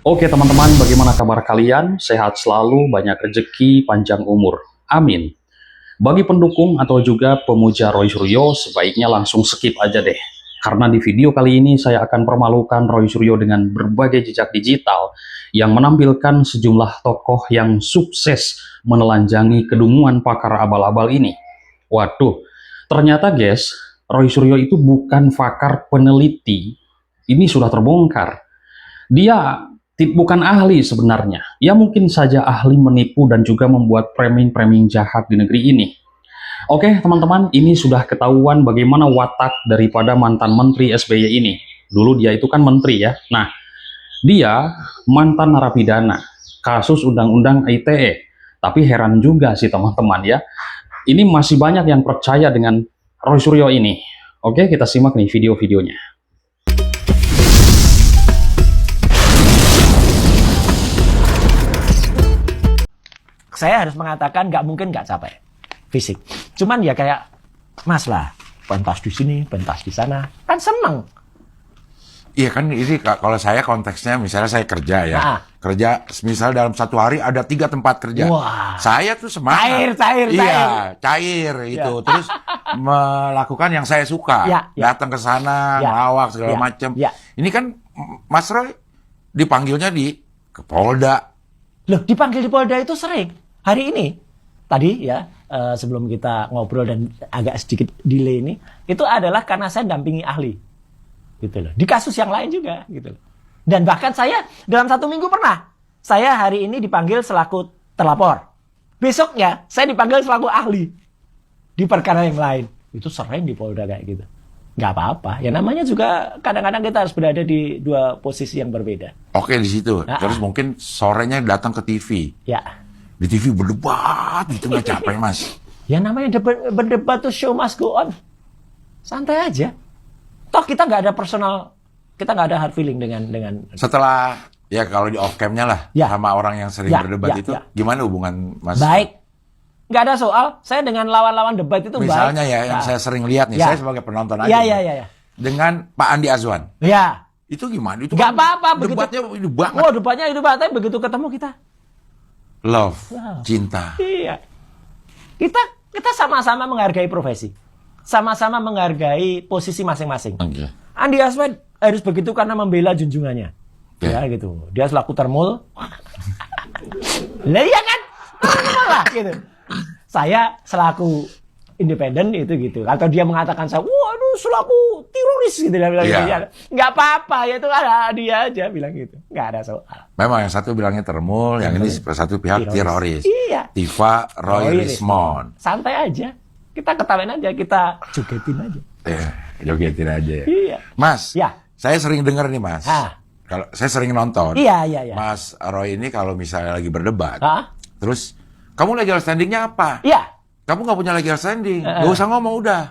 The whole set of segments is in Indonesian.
Oke teman-teman, bagaimana kabar kalian? Sehat selalu, banyak rezeki, panjang umur. Amin. Bagi pendukung atau juga pemuja Roy Suryo, sebaiknya langsung skip aja deh. Karena di video kali ini saya akan permalukan Roy Suryo dengan berbagai jejak digital yang menampilkan sejumlah tokoh yang sukses menelanjangi kedunguan pakar abal-abal ini. Waduh, ternyata guys, Roy Suryo itu bukan pakar peneliti. Ini sudah terbongkar. Dia bukan ahli sebenarnya. Ya mungkin saja ahli menipu dan juga membuat framing-framing jahat di negeri ini. Oke teman-teman, ini sudah ketahuan bagaimana watak daripada mantan menteri SBY ini. Dulu dia itu kan menteri ya. Nah, dia mantan narapidana, kasus undang-undang ITE. Tapi heran juga sih teman-teman ya. Ini masih banyak yang percaya dengan Roy Suryo ini. Oke, kita simak nih video-videonya. Saya harus mengatakan nggak mungkin nggak capek fisik. Cuman ya kayak Mas lah, pentas di sini, pentas di sana, kan seneng. Iya kan, ini kalau saya konteksnya misalnya saya kerja ya, Nah. kerja misalnya dalam satu hari ada 3 tempat kerja. Wah. Saya tuh semangat. Cair. Iya, cair itu. Ya. Terus melakukan yang saya suka, Ya. datang ke sana, Ya. ngelawak segala Ya. macam. Ya. Ini kan Mas Roy dipanggilnya ke Polda. Loh, dipanggil di Polda itu sering. Hari ini, tadi ya, sebelum kita ngobrol dan agak sedikit delay ini, itu adalah karena saya dampingi ahli. Gitu loh. Di kasus yang lain juga. Gitu loh. Dan bahkan saya dalam 1 minggu pernah. Saya hari ini dipanggil selaku terlapor. Besoknya, saya dipanggil selaku ahli. Di perkara yang lain. Itu sering di Polda kayak gitu. Nggak apa-apa. Ya namanya juga kadang-kadang kita harus berada di 2 posisi yang berbeda. Oke di situ. Terus mungkin sorenya datang ke TV. Ya. Di TV berdebat, itu nggak capek Mas. Ya namanya berdebat tuh show must go on. Santai aja. Toh kita nggak ada personal, kita nggak ada hard feeling dengan. Setelah ya kalau di off cam-nya lah Ya. sama orang yang sering Ya, berdebat ya, itu, ya. gimana hubungan Mas? Baik. Nggak ada soal. Saya dengan lawan-lawan debat itu Misalnya baik. ya, yang saya sering lihat nih, Ya. saya sebagai penonton aja. Ya. nih, dengan Pak Andi Azwan. Ya. Itu gimana? Itu Nggak kan apa-apa. debatnya itu banget. Oh, debatnya itu banget. Tapi begitu ketemu kita. Love, Wow. cinta. Iya. Kita sama-sama menghargai profesi. Sama-sama menghargai posisi masing-masing. Oke. Andi Azwan harus begitu karena membela junjungannya. Oke. Ya gitu. Dia selaku termul. Lah iya kan? Normal lah gitu. Saya selaku independen itu gitu. Atau dia mengatakan saya, waduh selaku teroris gitu. Dia bilang Iya. gitu. Nggak apa-apa, ya itu ada dia aja bilang gitu. Nggak ada soal. Memang yang satu bilangnya termul, yang ini satu pihak teroris. Iya. Tifa Roy Roy Rismond. Santai aja. Kita ketawain aja, kita jogetin aja. Jogetin aja. Ya. Iya. Mas, Ya. saya sering dengar nih Mas. Ah. Kalau saya sering nonton. Iya. Mas Roy ini kalau misalnya lagi berdebat, Hah? terus kamu legal standingnya apa? Iya. Kamu nggak punya legal standing, nggak usah ngomong udah.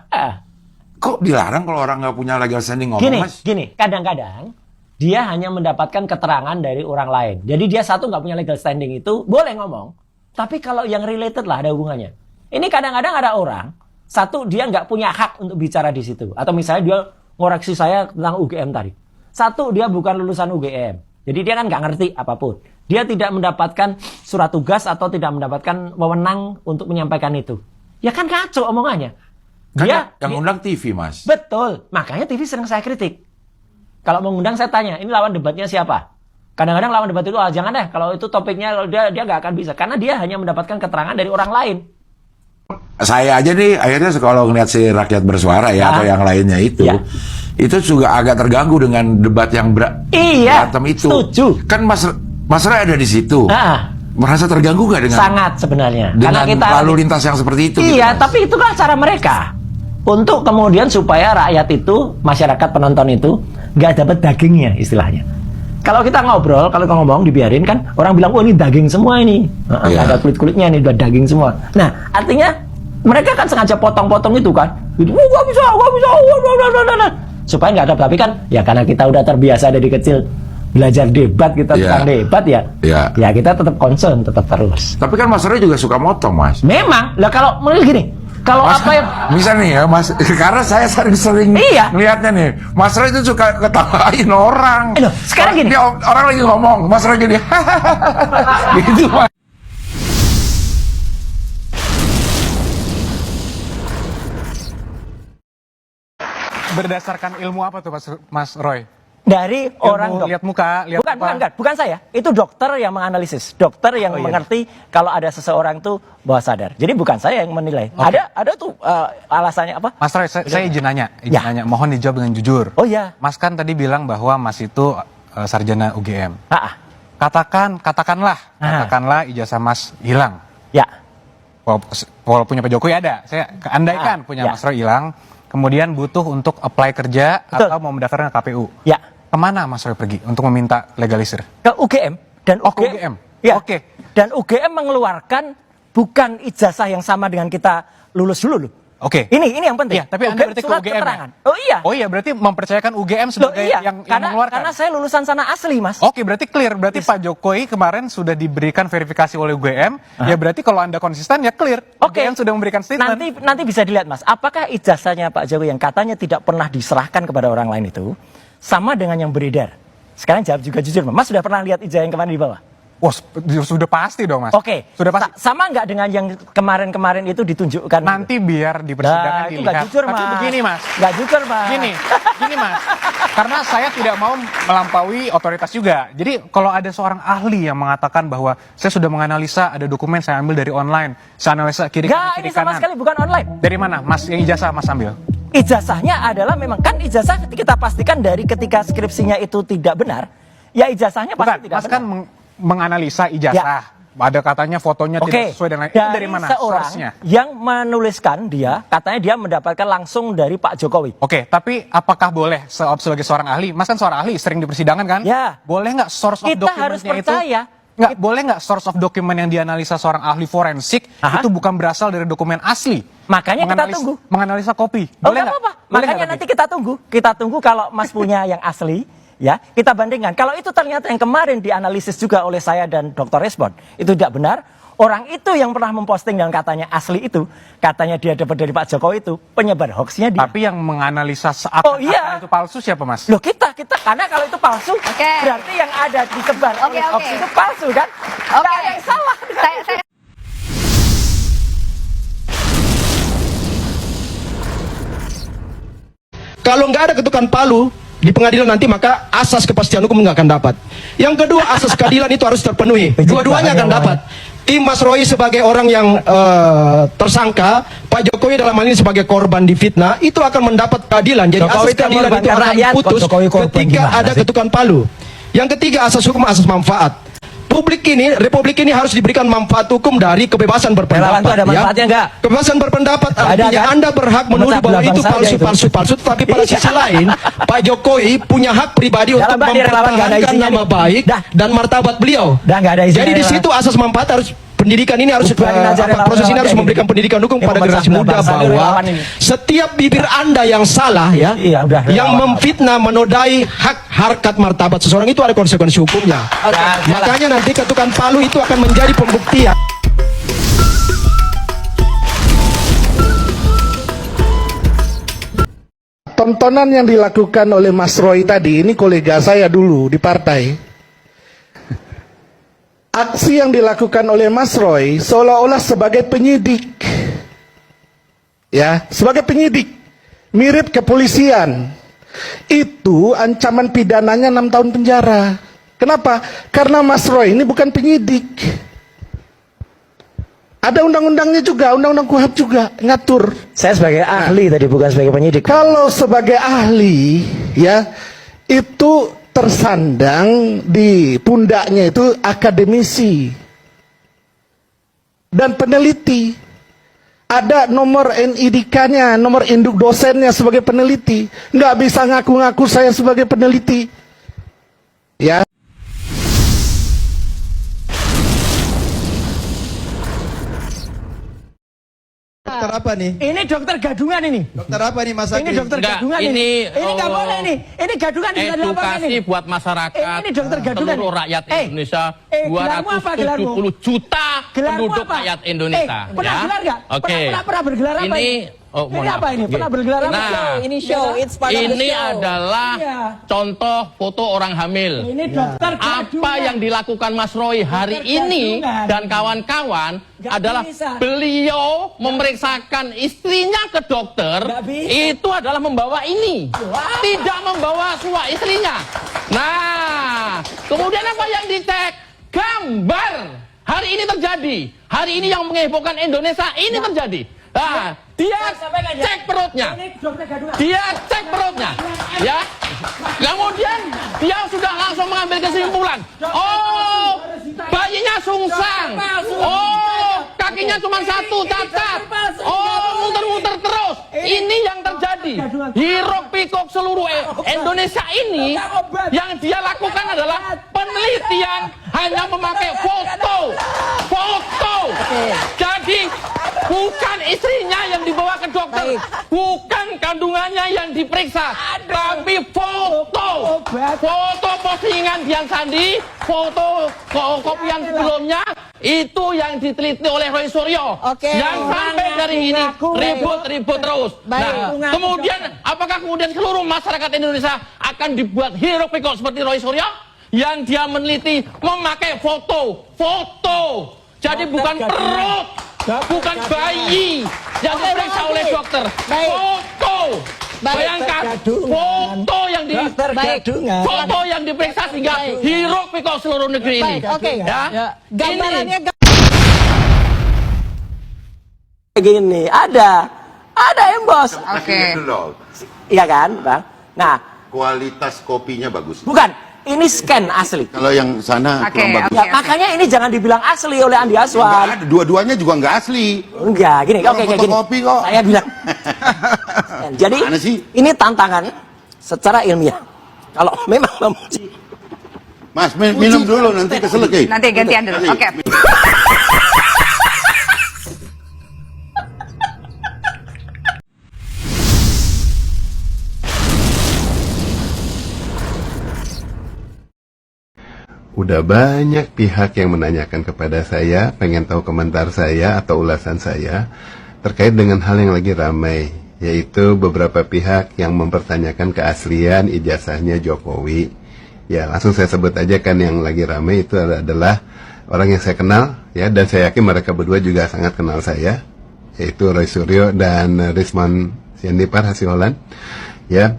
Kok dilarang kalau orang nggak punya legal standing ngomong, Mas? Gini, kadang-kadang dia hanya mendapatkan keterangan dari orang lain. Jadi dia satu nggak punya legal standing itu boleh ngomong, tapi kalau yang related lah ada hubungannya. Ini kadang-kadang ada orang satu dia nggak punya hak untuk bicara di situ, atau misalnya dia ngoreksi saya tentang UGM tadi. Satu dia bukan lulusan UGM, jadi dia kan nggak ngerti apapun. Dia tidak mendapatkan surat tugas atau tidak mendapatkan wewenang untuk menyampaikan itu. Ya kan kacau omongannya. Kan Dia yang undang TV, Mas. Betul, makanya TV sering saya kritik. Kalau mengundang saya tanya, ini lawan debatnya siapa? Kadang-kadang lawan debat itu, jangan deh, kalau itu topiknya dia nggak akan bisa. Karena dia hanya mendapatkan keterangan dari orang lain. Saya aja nih, akhirnya kalau ngeliat si Rakyat Bersuara ya, atau yang lainnya itu, Ya. itu juga agak terganggu dengan debat yang Iya, berantem itu. setuju. Kan Mas Roy ada di situ. Merasa terganggu gak dengan Sangat sebenarnya. dengan lalu lintas yang seperti itu? Iya, gitu, Mas? tapi itu kan cara mereka. Untuk kemudian supaya rakyat itu, masyarakat penonton itu, nggak dapat dagingnya istilahnya. Kalau kita ngobrol, kalau kita ngomong dibiarin kan, orang bilang, oh ini daging semua ini. Iya. Ada kulit-kulitnya ini, udah daging semua. Nah, artinya mereka kan sengaja potong-potong itu kan. Gitu, gak bisa. Supaya nggak ada, tapi kan, ya karena kita udah terbiasa dari kecil belajar debat, kita Iya. tentang debat ya. Iya. Ya kita tetap concern, tetap terus. Tapi kan Mas Roy juga suka motong, Mas. Memang, lah kalau menurut gini, Kalau Mas, apa yang bisa nih ya Mas, karena saya sering-sering Iya. melihatnya nih, Mas Roy itu suka ketawain orang. Loh, sekarang gini. Orang lagi ngomong, Mas Roy gini, gitu Mas. Berdasarkan ilmu apa tuh Mas Roy? dari orang Ilmu, lihat muka, lihat bukan, apa? bukan saya. Itu dokter yang menganalisis, dokter yang Oh, iya. mengerti kalau ada seseorang tuh bawah sadar. Jadi bukan saya yang menilai. Oke. Ada tuh alasannya apa? Mas Roy, saya izin nanya, Ya. mohon dijawab dengan jujur. Oh ya, Mas kan tadi bilang bahwa Mas itu sarjana UGM. Katakanlah ijazah Mas hilang. ya, Walaupun punya Pak Jokowi ada, saya andaikan punya ya. Mas Roy hilang, kemudian butuh untuk apply kerja Betul. atau mau mendaftar ke KPU. ya. Kemana Mas Roy pergi untuk meminta legalisir? Ke UGM dan Oh, ke UGM. Ya. Oke. Dan UGM mengeluarkan bukan ijazah yang sama dengan kita lulus dulu loh. Oke. Ini yang penting. Iya, tapi Anda berarti ke surat UGM keterangan. ya? Oh iya. Oh iya, berarti mempercayakan UGM Loh, sebagai iya. yang karena mengeluarkan. saya lulusan sana asli, Mas. Oke, berarti clear. Berarti Pak Jokowi kemarin sudah diberikan verifikasi oleh UGM. Ya berarti kalau Anda konsisten ya clear. Oke. UGM sudah memberikan statement. Nanti bisa dilihat, Mas. Apakah ijazahnya Pak Jokowi yang katanya tidak pernah diserahkan kepada orang lain itu sama dengan yang beredar? Sekarang jawab juga jujur, Mas. Sudah pernah lihat ijazah yang kemarin di bawah? Wah, sudah pasti dong, Mas. Oke. Sudah pasti. Sama nggak dengan yang kemarin-kemarin itu ditunjukkan? Nanti biar di persidangan itu dilihat. nggak jujur, Tapi Mas. begini, Mas. Nggak jujur, Mas. Gini, Mas. Karena saya tidak mau melampaui otoritas juga. Jadi kalau ada seorang ahli yang mengatakan bahwa saya sudah menganalisa ada dokumen saya ambil dari online, saya analisa kiri kanan, Nggak, kiri ini sama kanan. sekali bukan online. Dari mana, Mas? Yang ijazah Mas ambil? Ijazahnya adalah memang kan ijazah kita pastikan dari ketika skripsinya itu tidak benar, ya ijazahnya Bukan, pasti tidak Mas benar. kan menganalisa ijazah. Ada katanya fotonya tidak sesuai dengan itu dari mana seorang source-nya? yang menuliskan dia, katanya dia mendapatkan langsung dari Pak Jokowi. Oke, tapi apakah boleh sebagai seorang ahli, Mas kan seorang ahli, sering di persidangan kan? Ya. Boleh nggak source of Kita harus dokumennya itu? percaya. Nggak, boleh nggak source of dokumen yang dianalisa seorang ahli forensik Aha. itu bukan berasal dari dokumen asli? Makanya kita tunggu. Menganalisa kopi. Oh, Boleh nggak apa-apa. Boleh Makanya nggak nanti tapi? kita tunggu kalau Mas punya yang asli, ya kita bandingkan. Kalau itu ternyata yang kemarin dianalisis juga oleh saya dan Dr. Respon itu tidak benar. Orang itu yang pernah memposting dan katanya asli itu, katanya dia dapat dari Pak Jokowi itu, penyebar hoaxnya dia. Tapi yang menganalisa seakan-akan Oh, iya. itu palsu siapa, Mas? Loh kita karena kalau itu palsu, Oke. berarti yang ada disebar Oke, oleh oke. hoax itu palsu kan? Oke. Nggak ada yang salah. Saya Kalau nggak ada ketukan palu di pengadilan nanti, maka asas kepastian hukum nggak akan dapat. Yang kedua, asas keadilan itu harus terpenuhi. Dua-duanya akan dapat. Tim Mas Roy sebagai orang yang tersangka, Pak Jokowi dalam hal ini sebagai korban difitnah, itu akan mendapat keadilan. Jadi Jokowi asas itu keadilan itu mengorbankan akan rakyat, kok putus Jokowi korban ketika gimana ada sih? ketukan palu. Yang ketiga, asas hukum, asas manfaat. Republik ini harus diberikan manfaat hukum dari kebebasan Relawan berpendapat. itu ada manfaatnya nggak? Kebebasan berpendapat Ada, artinya kan? Anda berhak menuduh Memecah bahwa belah itu bangsa aja itu. palsu. Tapi pada sisi lain, Pak Jokowi punya hak pribadi Dalam untuk Pak, di relawan nggak ada mempertahankan isinya nama nih. baik Dah. dan martabat beliau. Dah, nggak ada isinya Jadi di relawan. situ asas manfaat harus pendidikan ini harus Bubarin aja relawan-relawan proses ini harus kayak memberikan gini. pendidikan hukum Yang pada memecah generasi belah muda bangsa ini bahwa relawan ini. setiap bibir Anda yang salah ya, Iya, udah, yang relawan. memfitnah, menodai hak harkat martabat seseorang itu ada konsekuensi hukumnya. Makanya nanti ketukan palu itu akan menjadi pembuktian. Tontonan yang dilakukan oleh Mas Roy tadi, ini kolega saya dulu di partai. Aksi yang dilakukan oleh Mas Roy seolah-olah sebagai penyidik. Ya, sebagai penyidik. Mirip kepolisian. Itu ancaman pidananya 6 tahun penjara. Kenapa? Karena Mas Roy ini bukan penyidik. Ada undang-undangnya juga, undang-undang KUHP juga ngatur. Saya sebagai ahli tadi bukan sebagai penyidik. Kalau sebagai ahli, ya, itu tersandang di pundaknya itu akademisi dan peneliti. Ada nomor NIDK-nya, nomor induk dosennya sebagai peneliti. Nggak bisa ngaku-ngaku saya sebagai peneliti. Ya. apa nih? Ini dokter gadungan ini. Dokter apa nih Mas Agri? Ini dokter Enggak, gadungan ini. Ini nggak boleh nih. Ini gadungan bisa dilaporkan edukasi ini. buat masyarakat Ini dokter gadungan. seluruh rakyat Indonesia, gelarmu apa, gelarmu? 270 juta Gelarmu penduduk apa? rakyat Indonesia. Pernah gelar nggak? Oke. Pernah bergelar apa ini? Oh, Ini apa ini? Pernah bergelar apa? Nah, Ini show, it's part of the ini show. adalah Iya. contoh foto orang hamil. Ini dokter gadungan. Apa yang dilakukan Mas Roy hari Dokter ini gadungan. dan kawan-kawan Nggak adalah bisa. beliau memeriksakan istrinya ke dokter. Nggak bisa. Itu adalah membawa ini, tidak membawa suami istrinya. Nah, kemudian apa yang dicek? Gambar. Hari ini terjadi. Hari ini yang menghebohkan Indonesia ini terjadi. Nah, dia cek perutnya. Ini dokter gadungan. Dia cek perutnya, ya. Kemudian dia sudah langsung mengambil kesimpulan. Oh, bayinya sungsang. Oh, kakinya cuma satu, cacat. Oh, muter-muter terus. Ini yang terjadi. Hiruk pikuk seluruh Indonesia ini yang dia lakukan adalah penelitian hanya memakai foto. Jadi bukan istrinya yang dibawa ke dokter, bukan kandungannya yang diperiksa, tapi foto postingan Dian Sandi, foto kopian sebelumnya itu yang diteliti oleh Roy Suryo. Yang sampai dari ini ribut terus. Nah, kemudian apakah kemudian seluruh masyarakat Indonesia akan dibuat hiruk pikuk seperti Roy Suryo yang dia meneliti memakai foto. Jadi bukan perut, bukan bayi yang diperiksa oleh dokter. Foto. Bayangkan foto yang foto yang diperiksa sehingga hiruk pikuk seluruh negeri ini. Ya. Gambarannya Gini, ada embos. Oke. Iya kan, Bang? Nah, Kualitas kopinya bagus. bukan. Ini scan asli. Kalau yang sana kurang bagus. Ya, makanya ini jangan dibilang asli oleh Andi Nggak Aswan. ada, dua-duanya juga nggak asli. Enggak, gini, oke, gini. fotokopi kok. Saya bilang. Jadi, Mana sih? ini tantangan secara ilmiah. Kalau memang memuji. Mas, minum dulu nanti kesel lagi. Nanti gantian dulu. Oke. Udah banyak pihak yang menanyakan kepada saya, pengen tahu komentar saya atau ulasan saya terkait dengan hal yang lagi ramai, yaitu beberapa pihak yang mempertanyakan keaslian ijazahnya Jokowi. Ya, langsung saya sebut aja kan yang lagi ramai itu adalah orang yang saya kenal, ya, dan saya yakin mereka berdua juga sangat kenal saya, yaitu Roy Suryo dan Rismon Sianipar Hasiholan. Ya,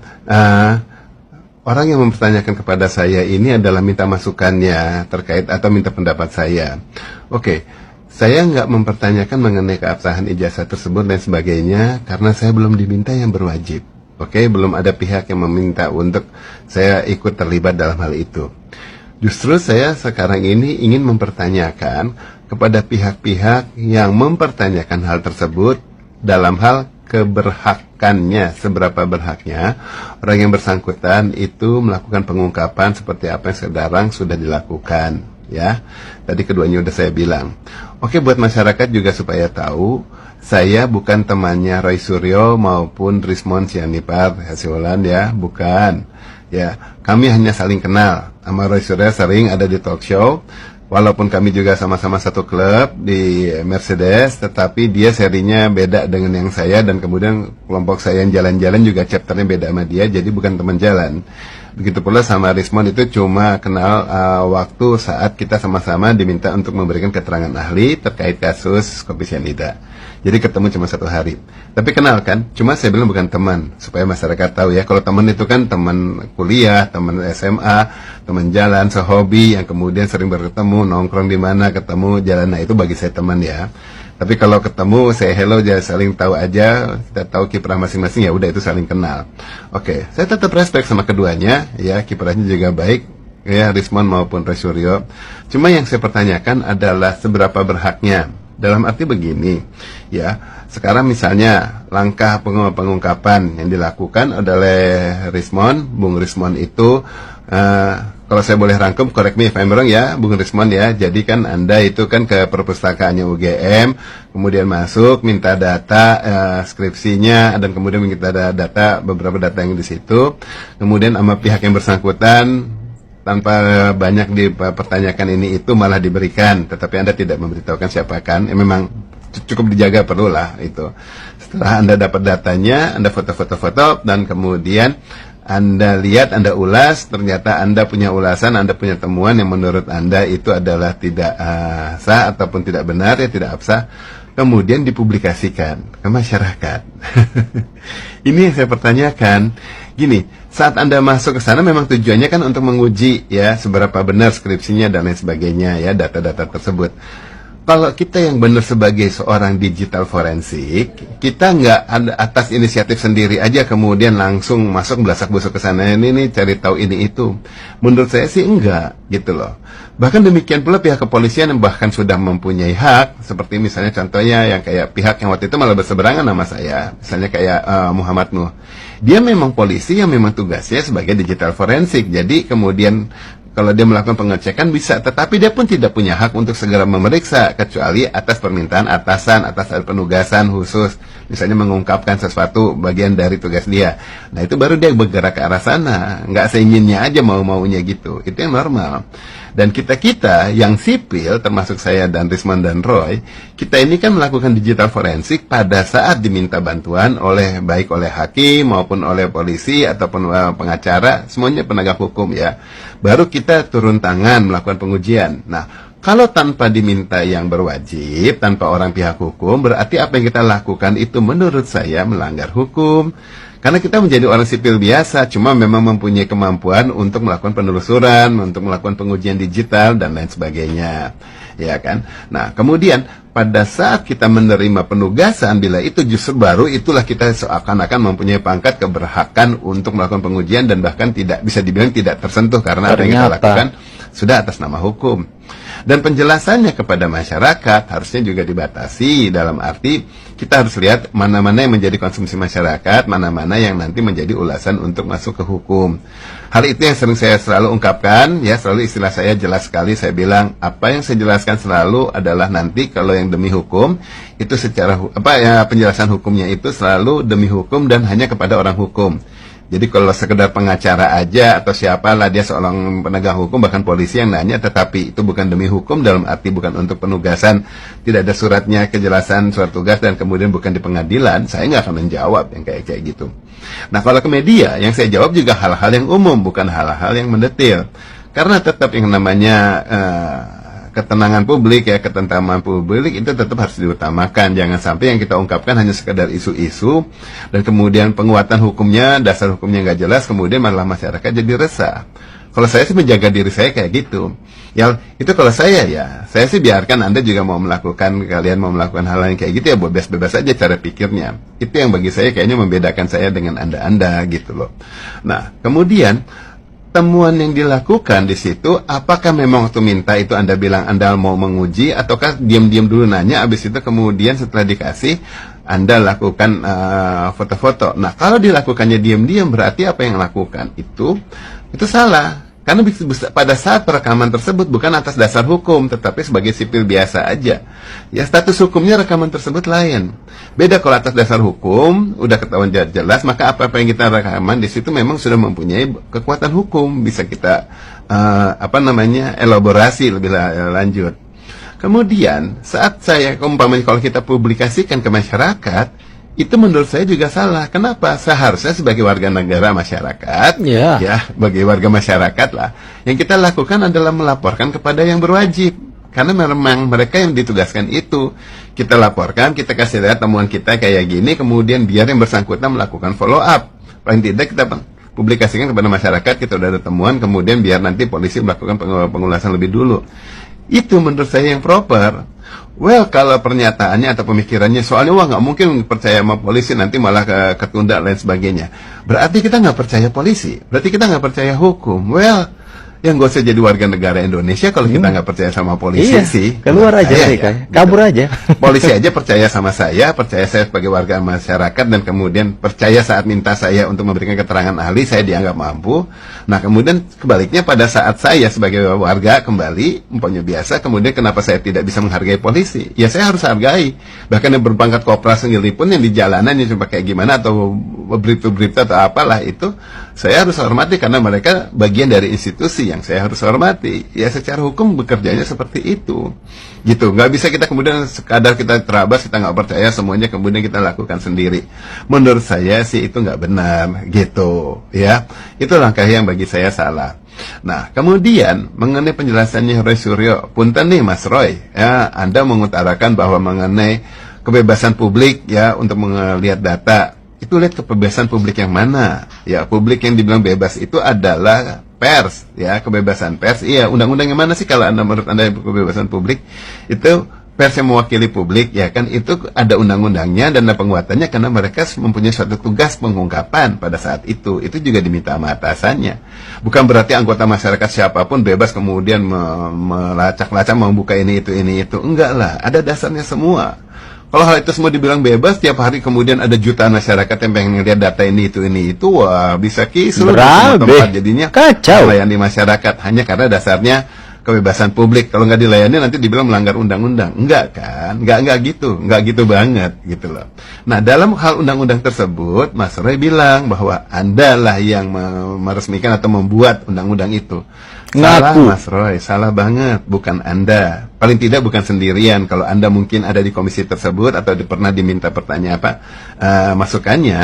orang yang mempertanyakan kepada saya ini adalah minta masukannya terkait atau minta pendapat saya. Oke, saya nggak mempertanyakan mengenai keabsahan ijazah tersebut dan sebagainya karena saya belum diminta yang berwajib. Oke, belum ada pihak yang meminta untuk saya ikut terlibat dalam hal itu. Justru saya sekarang ini ingin mempertanyakan kepada pihak-pihak yang mempertanyakan hal tersebut dalam hal keberhakannya, seberapa berhaknya orang yang bersangkutan itu melakukan pengungkapan seperti apa yang sekarang sudah dilakukan, ya. Tadi keduanya udah saya bilang. Oke, buat masyarakat juga supaya tahu, saya bukan temannya Roy Suryo maupun Rismon Sianipar Hasiholan, ya, bukan. Ya, kami hanya saling kenal. Sama Roy Suryo sering ada di talk show. Walaupun kami juga sama-sama satu klub di Mercedes, tetapi dia serinya beda dengan yang saya, dan kemudian kelompok saya yang jalan-jalan juga chapternya beda sama dia, jadi bukan teman jalan. Begitu pula sama Rismon itu cuma kenal waktu saat kita sama-sama diminta untuk memberikan keterangan ahli terkait kasus kopi sianida. Jadi ketemu cuma satu hari. Tapi kenal kan, cuma saya bilang bukan teman, supaya masyarakat tahu ya. Kalau teman itu kan teman kuliah, teman SMA, teman jalan, sehobi yang kemudian sering bertemu, nongkrong di mana, ketemu jalan. Nah itu bagi saya teman ya. Tapi kalau ketemu, saya hello aja, saling tahu aja, kita tahu kiprah masing-masing, ya udah itu saling kenal. Oke, saya tetap respect sama keduanya, ya kiprahnya juga baik, ya Rismon maupun Roy Suryo. Cuma yang saya pertanyakan adalah seberapa berhaknya. Dalam arti begini, ya, sekarang misalnya langkah pengungkapan yang dilakukan oleh Rismon, Bung Rismon itu kalau saya boleh rangkum, correct me if I'm wrong ya, Bung Rismon ya. Jadi kan Anda itu kan ke perpustakaannya UGM, kemudian masuk, minta data skripsinya, dan kemudian minta data, beberapa data yang di situ. Kemudian sama pihak yang bersangkutan, tanpa banyak dipertanyakan ini itu malah diberikan. Tetapi Anda tidak memberitahukan siapa kan, memang cukup dijaga perlu lah itu. Setelah Anda dapat datanya, Anda foto-foto, dan kemudian Anda lihat, Anda ulas, ternyata Anda punya ulasan, Anda punya temuan yang menurut Anda itu adalah tidak sah ataupun tidak benar, ya tidak absah, kemudian dipublikasikan ke masyarakat. Ini yang saya pertanyakan. Gini, saat Anda masuk ke sana memang tujuannya kan untuk menguji ya seberapa benar skripsinya dan lain sebagainya ya, data-data tersebut. Kalau kita yang benar sebagai seorang digital forensik, kita nggak ada atas inisiatif sendiri aja kemudian langsung masuk belasak-busuk ke sana, ini cari tahu ini itu. Menurut saya sih enggak gitu loh. Bahkan demikian pula pihak kepolisian yang bahkan sudah mempunyai hak, seperti misalnya contohnya yang kayak pihak yang waktu itu malah berseberangan sama saya, misalnya kayak Muhammad Nuh. Dia memang polisi yang memang tugasnya sebagai digital forensik, jadi kemudian kalau dia melakukan pengecekan bisa, tetapi dia pun tidak punya hak untuk segera memeriksa, kecuali atas permintaan atasan, atas penugasan khusus, misalnya mengungkapkan sesuatu bagian dari tugas dia. Nah itu baru dia bergerak ke arah sana, nggak seinginnya aja mau-maunya gitu, itu yang normal. Dan kita-kita yang sipil, termasuk saya dan Risman dan Roy, kita ini kan melakukan digital forensik pada saat diminta bantuan baik oleh hakim maupun oleh polisi ataupun pengacara, semuanya penegak hukum ya. Baru kita turun tangan melakukan pengujian. Nah, kalau tanpa diminta yang berwajib, tanpa orang pihak hukum, berarti apa yang kita lakukan itu menurut saya melanggar hukum. Karena kita menjadi orang sipil biasa, cuma memang mempunyai kemampuan untuk melakukan penelusuran, untuk melakukan pengujian digital, dan lain sebagainya. Ya kan? Nah, kemudian pada saat kita menerima penugasan, bila itu justru baru, itulah kita seakan-akan mempunyai pangkat keberhakan untuk melakukan pengujian, dan bahkan tidak bisa dibilang tidak tersentuh, karena apa yang kita lakukan sudah atas nama hukum. Dan penjelasannya kepada masyarakat harusnya juga dibatasi, dalam arti kita harus lihat mana-mana yang menjadi konsumsi masyarakat, mana-mana yang nanti menjadi ulasan untuk masuk ke hukum. Hal itu yang sering saya selalu ungkapkan, ya selalu istilah saya jelas sekali, saya bilang apa yang saya jelaskan selalu adalah nanti kalau yang demi hukum itu secara penjelasan hukumnya itu selalu demi hukum dan hanya kepada orang hukum. Jadi kalau sekedar pengacara aja atau siapalah dia seorang penegak hukum, bahkan polisi yang nanya, tetapi itu bukan demi hukum dalam arti bukan untuk penugasan, tidak ada suratnya kejelasan surat tugas dan kemudian bukan di pengadilan, saya nggak akan menjawab yang kayak gitu. Nah kalau ke media, yang saya jawab juga hal-hal yang umum, bukan hal-hal yang mendetail. Karena tetap yang namanya ketenangan publik ya, ketentraman publik itu tetap harus diutamakan. Jangan sampai yang kita ungkapkan hanya sekedar isu-isu dan kemudian penguatan hukumnya, dasar hukumnya nggak jelas, kemudian malah masyarakat jadi resah. Kalau saya sih menjaga diri saya kayak gitu. Ya itu kalau saya sih biarkan Anda juga mau melakukan, kalian mau melakukan hal yang kayak gitu ya bebas-bebas aja cara pikirnya. Itu yang bagi saya kayaknya membedakan saya dengan Anda gitu loh. Nah kemudian temuan yang dilakukan di situ, apakah memang waktu minta itu Anda bilang Anda mau menguji, ataukah diam-diam dulu nanya, abis itu kemudian setelah dikasih Anda lakukan foto-foto. Nah, kalau dilakukannya diam-diam berarti apa yang lakukan itu salah. Karena pada saat perekaman tersebut bukan atas dasar hukum, tetapi sebagai sipil biasa aja. Ya status hukumnya rekaman tersebut lain. Beda kalau atas dasar hukum, udah ketahuan jelas, maka apa-apa yang kita rekaman di situ memang sudah mempunyai kekuatan hukum, bisa kita elaborasi lebih lanjut. Kemudian saat saya umpamanya kalau kita publikasikan ke masyarakat, itu menurut saya juga salah. Kenapa? Seharusnya sebagai warga negara masyarakat, sebagai warga masyarakat lah, yang kita lakukan adalah melaporkan kepada yang berwajib. Karena memang mereka yang ditugaskan itu. Kita laporkan, kita kasih lihat temuan kita kayak gini, kemudian biar yang bersangkutan melakukan follow up. Paling tidak kita publikasikan kepada masyarakat, kita udah ada temuan, kemudian biar nanti polisi melakukan pengulasan lebih dulu. Itu menurut saya yang proper. Well, kalau pernyataannya atau pemikirannya soalnya nggak mungkin percaya sama polisi, nanti malah ketunda lain sebagainya. Berarti kita nggak percaya polisi, berarti kita nggak percaya hukum. Well, Ya nggak usah jadi warga negara Indonesia kalau kita nggak percaya sama polisi sih. Keluar aja mereka, kabur aja. Polisi aja percaya sama saya sebagai warga masyarakat, dan kemudian percaya saat minta saya untuk memberikan keterangan ahli, saya dianggap mampu. Nah kemudian kebaliknya pada saat saya sebagai warga kembali, umpamanya biasa, kemudian kenapa saya tidak bisa menghargai polisi? Ya saya harus hargai. Bahkan yang berpangkat kopral sekalipun yang di jalanan yang cuma kayak gimana, atau berita atau apalah itu, saya harus hormati karena mereka bagian dari institusi yang saya harus hormati. Ya secara hukum bekerjanya seperti itu, gitu. Nggak bisa kita kemudian sekadar kita terabas, kita nggak percaya semuanya kemudian kita lakukan sendiri. Menurut saya sih itu nggak benar, gitu. Ya, itu langkah yang bagi saya salah. Nah, kemudian mengenai penjelasannya Roy Suryo, punten nih Mas Roy, ya Anda mengutarakan bahwa mengenai kebebasan publik ya untuk melihat data. Itu lihat kebebasan publik yang mana? Ya, publik yang dibilang bebas itu adalah pers, ya, kebebasan pers. Iya, undang-undang yang mana sih kalau menurut Anda kebebasan publik? Itu pers yang mewakili publik, ya kan, itu ada undang-undangnya dan ada penguatannya karena mereka mempunyai suatu tugas pengungkapan pada saat itu juga diminta sama atasannya. Bukan berarti anggota masyarakat siapapun bebas kemudian melacak-lacak membuka ini itu, enggak lah, ada dasarnya semua. Kalau hal itu semua dibilang bebas, tiap hari kemudian ada jutaan masyarakat yang pengen ngeliat data ini itu, wah bisa kisruh di semua tempat, jadinya kacau melayani masyarakat hanya karena dasarnya kebebasan publik. Kalau nggak dilayani nanti dibilang melanggar undang-undang. Enggak kan? Enggak gitu banget gitu loh. Nah, dalam hal undang-undang tersebut, Mas Roy bilang bahwa Anda lah yang meresmikan atau membuat undang-undang itu. Salah Mas Roy, salah banget, bukan Anda. Paling tidak bukan sendirian. Kalau Anda mungkin ada di komisi tersebut atau pernah diminta masukannya,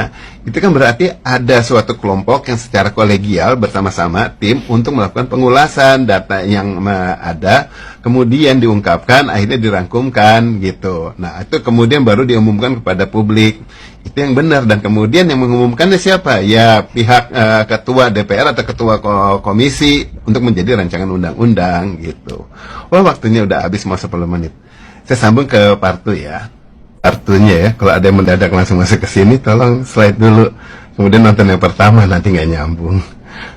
itu kan berarti ada suatu kelompok yang secara kolegial bersama-sama tim untuk melakukan pengulasan data yang ada, kemudian diungkapkan, akhirnya dirangkumkan gitu. Nah, itu kemudian baru diumumkan kepada publik. Itu yang benar, dan kemudian yang mengumumkannya siapa? Ya pihak ketua DPR atau ketua komisi untuk menjadi rancangan undang-undang gitu. Wah, waktunya udah habis, mau 10 menit. Saya sambung ke partu ya. Partunya ya, kalau ada yang mendadak langsung masuk ke sini, tolong slide dulu. Kemudian nonton yang pertama, nanti nggak nyambung.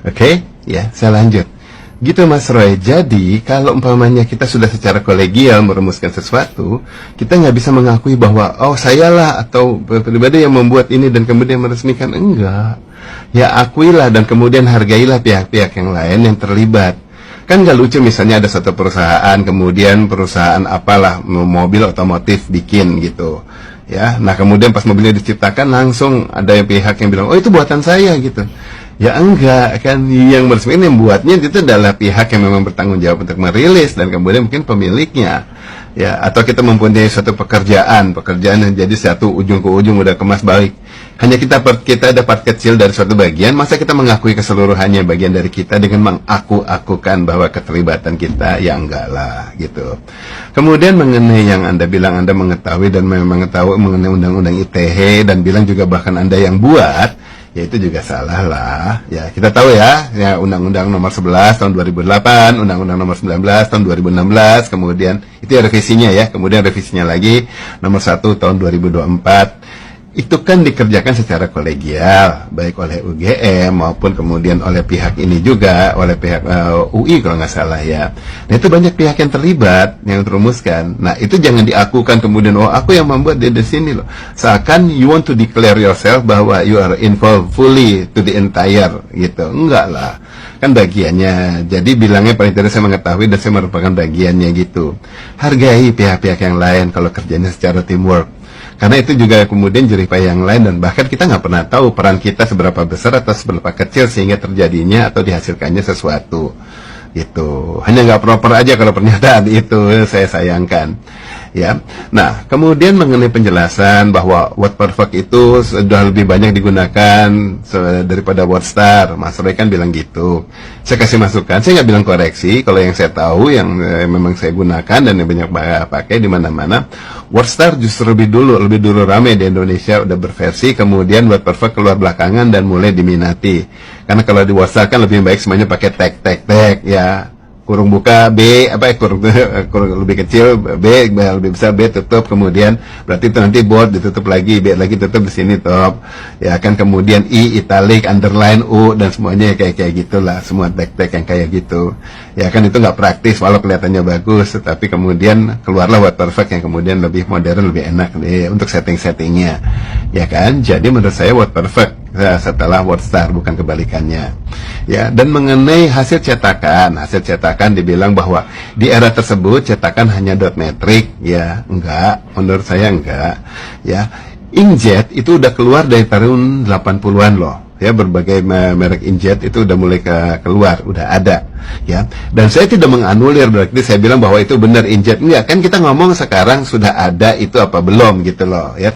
Oke? Ya, saya lanjut. Gitu Mas Roy, jadi kalau umpamanya kita sudah secara kolegial merumuskan sesuatu, kita nggak bisa mengakui bahwa oh sayalah atau pribadi yang membuat ini dan kemudian meresmikan, enggak. Ya akuilah dan kemudian hargailah pihak-pihak yang lain yang terlibat. Kan nggak lucu misalnya ada suatu perusahaan, kemudian perusahaan apalah mobil otomotif bikin gitu. Ya, nah kemudian pas mobilnya diciptakan langsung ada pihak yang bilang, oh itu buatan saya gitu. Ya enggak, kan yang meresmikan yang buatnya itu adalah pihak yang memang bertanggung jawab untuk merilis dan kemudian mungkin pemiliknya. Ya, atau kita mempunyai suatu pekerjaan yang jadi satu ujung ke ujung udah kemas balik. Hanya kita ada part kecil dari suatu bagian, masa kita mengakui keseluruhannya bagian dari kita dengan mengaku-akukan bahwa keterlibatan kita, ya enggak lah gitu. Kemudian mengenai yang Anda bilang Anda mengetahui dan memang mengetahui mengenai undang-undang ITE dan bilang juga bahkan Anda yang buat, ya itu juga salah lah. Ya kita tahu ya Undang-Undang Nomor 11 Tahun 2008, Undang-Undang Nomor 19 Tahun 2016, kemudian itu ya revisinya ya, kemudian revisinya lagi Nomor 1 Tahun 2024. Itu kan dikerjakan secara kolegial, baik oleh UGM maupun kemudian oleh pihak ini juga, oleh pihak UI kalau nggak salah ya. Nah itu banyak pihak yang terlibat, yang terumuskan. Nah itu jangan diakukan kemudian, oh aku yang membuat di sini loh. Seakan you want to declare yourself bahwa you are involved fully to the entire gitu. Enggak lah, kan bagiannya. Jadi bilangnya paling tidak saya mengetahui dan saya merupakan bagiannya gitu. Hargai pihak-pihak yang lain kalau kerjanya secara teamwork. Karena itu juga kemudian jerih payah yang lain dan bahkan kita nggak pernah tahu peran kita seberapa besar atau seberapa kecil sehingga terjadinya atau dihasilkannya sesuatu gitu. Hanya nggak proper aja kalau pernyataan itu, saya sayangkan ya. Nah kemudian mengenai penjelasan bahwa word perfect itu sudah lebih banyak digunakan daripada word star, Mas Roy kan bilang gitu. Saya kasih masukan, saya nggak bilang koreksi. Kalau yang saya tahu yang memang saya gunakan dan yang banyak pakai di mana-mana, word star justru lebih dulu ramai di Indonesia, udah berversi, kemudian word perfect keluar belakangan dan mulai diminati. Karena kalau di word star kan lebih baik semuanya pakai tag ya. kurung buka B kurung lebih kecil B lebih besar B tutup, kemudian berarti itu nanti bold ditutup lagi, B lagi tutup di sini top ya kan, kemudian I italic underline U dan semuanya kayak gitulah, semua tag-tag yang kayak gitu ya kan. Itu nggak praktis walau kelihatannya bagus, tetapi kemudian keluarlah WordPerfect yang kemudian lebih modern, lebih enak deh untuk setting-settingnya ya kan. Jadi menurut saya WordPerfect setelah WordStar, bukan kebalikannya ya. Dan mengenai hasil cetakan dibilang bahwa di era tersebut cetakan hanya dot metric ya, enggak, menurut saya enggak ya. Inkjet itu udah keluar dari tahun 80-an loh ya, berbagai merek inkjet itu udah mulai keluar, udah ada ya. Dan saya tidak menganulir berarti saya bilang bahwa itu benar inkjet, enggak kan, kita ngomong sekarang sudah ada itu apa belum gitu loh ya.